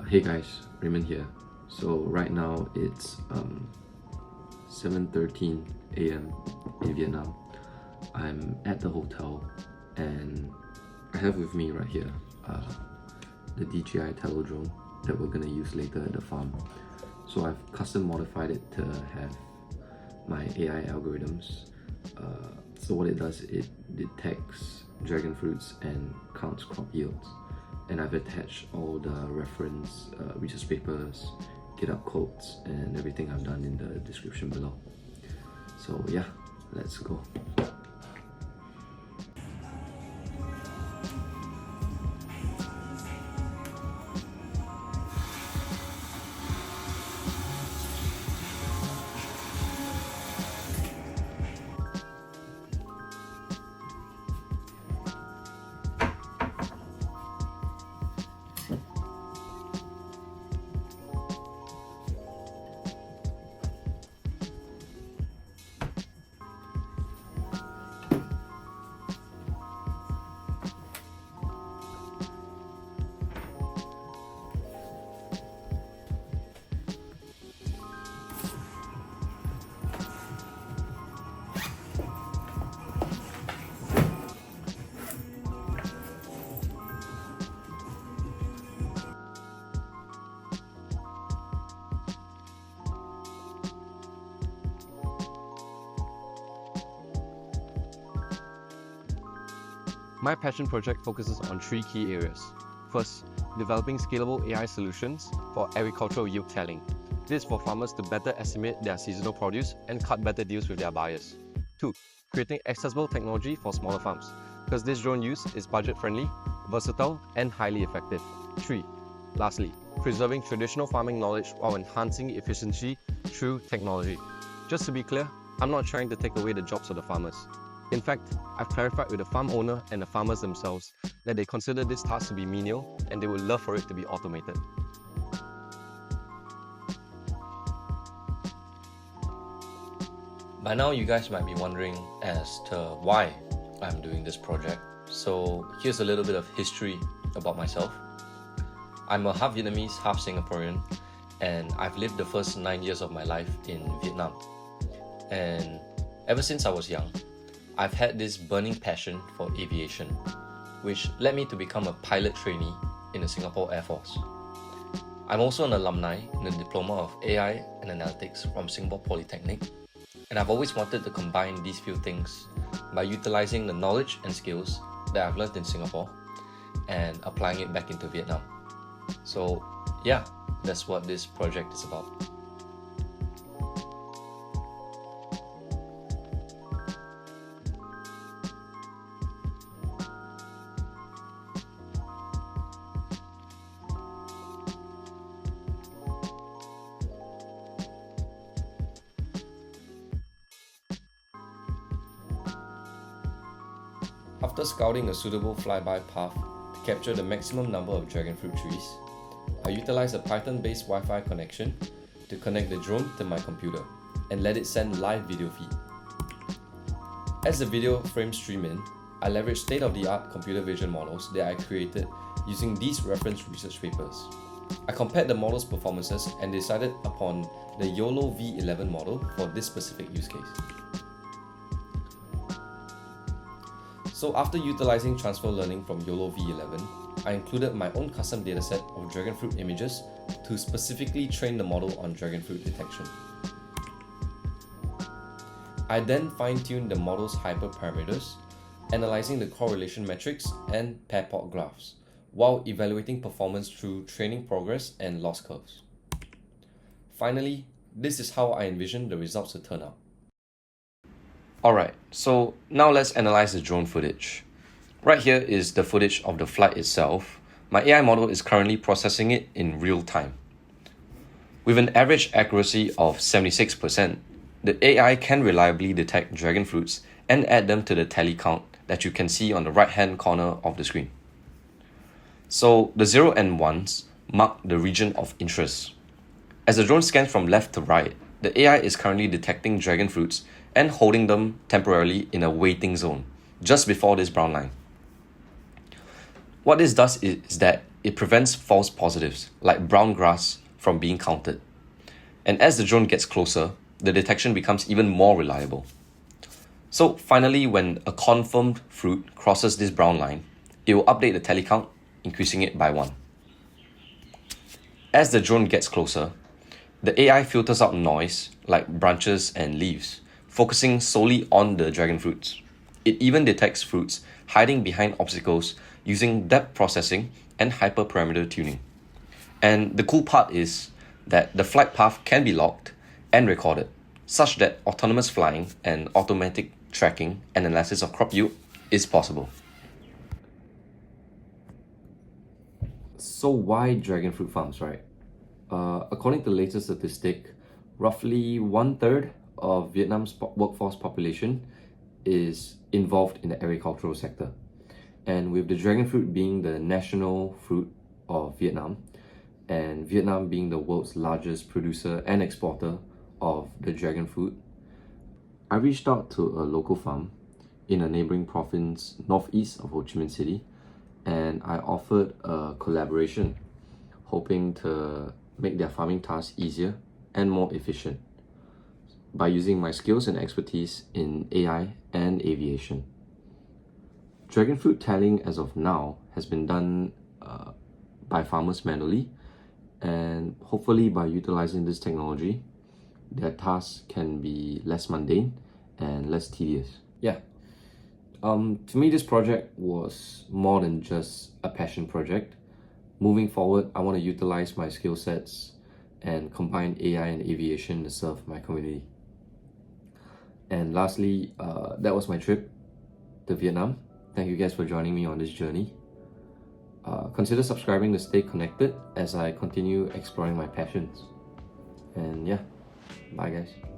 Hey guys, Raymond here. So right now it's 7:13 a.m. in Vietnam. I'm at the hotel and I have with me right here the DJI Tello drone that we're gonna use later at the farm. So I've custom modified it to have my AI algorithms. So what it does, it detects dragon fruits and counts crop yields. And I've attached all the reference research papers, GitHub codes, and everything I've done in the description below. So yeah, let's go. My passion project focuses on three key areas. First, developing scalable AI solutions for agricultural yield tallying. This is for farmers to better estimate their seasonal produce and cut better deals with their buyers. 2. Creating accessible technology for smaller farms, because this drone use is budget-friendly, versatile, and highly effective. 3. Lastly, preserving traditional farming knowledge while enhancing efficiency through technology. Just to be clear, I'm not trying to take away the jobs of the farmers. In fact, I've clarified with the farm owner and the farmers themselves that they consider this task to be menial and they would love for it to be automated. By now you guys might be wondering as to why I'm doing this project. So here's a little bit of history about myself. I'm a half Vietnamese, half Singaporean, and I've lived the first 9 years of my life in Vietnam. And ever since I was young, I've had this burning passion for aviation, which led me to become a pilot trainee in the Singapore Air Force. I'm also an alumni in the Diploma of AI and Analytics from Singapore Polytechnic, and I've always wanted to combine these few things by utilizing the knowledge and skills that I've learned in Singapore and applying it back into Vietnam. So yeah, that's what this project is about. After scouting a suitable flyby path to capture the maximum number of dragon fruit trees, I utilized a Python-based Wi-Fi connection to connect the drone to my computer and let it send live video feed. As the video frames stream in, I leveraged state-of-the-art computer vision models that I created using these reference research papers. I compared the models' performances and decided upon the YOLO V11 model for this specific use case. So after utilizing transfer learning from YOLO V11, I included my own custom dataset of dragon fruit images to specifically train the model on dragon fruit detection. I then fine-tuned the model's hyperparameters, analyzing the correlation metrics and pair plot graphs, while evaluating performance through training progress and loss curves. Finally, this is how I envision the results to turn out. Alright, so now let's analyze the drone footage. Right here is the footage of the flight itself. My AI model is currently processing it in real time. With an average accuracy of 76%, the AI can reliably detect dragon fruits and add them to the tally count that you can see on the right-hand corner of the screen. So the 0 and 1s mark the region of interest. As the drone scans from left to right, the AI is currently detecting dragon fruits and holding them temporarily in a waiting zone, just before this brown line. What this does is that it prevents false positives, like brown grass, from being counted. And as the drone gets closer, the detection becomes even more reliable. So finally, when a confirmed fruit crosses this brown line, it will update the tally count, increasing it by 1. As the drone gets closer, the AI filters out noise like branches and leaves, focusing solely on the dragon fruits. It even detects fruits hiding behind obstacles using depth processing and hyperparameter tuning. And the cool part is that the flight path can be logged and recorded, such that autonomous flying and automatic tracking and analysis of crop yield is possible. So why dragon fruit farms, right? According to the latest statistic, roughly 1/3 of Vietnam's workforce population is involved in the agricultural sector. And with the dragon fruit being the national fruit of Vietnam, and Vietnam being the world's largest producer and exporter of the dragon fruit, I reached out to a local farm in a neighboring province northeast of Ho Chi Minh City, and I offered a collaboration, hoping to make their farming tasks easier and more efficient by using my skills and expertise in AI and aviation. Dragon fruit tallying as of now has been done by farmers manually, and hopefully by utilizing this technology, their tasks can be less mundane and less tedious. Yeah. To me, this project was more than just a passion project. Moving forward, I want to utilize my skill sets and combine AI and aviation to serve my community. And lastly, that was my trip to Vietnam. Thank you guys for joining me on this journey. Consider subscribing to stay connected as I continue exploring my passions. And yeah, bye guys.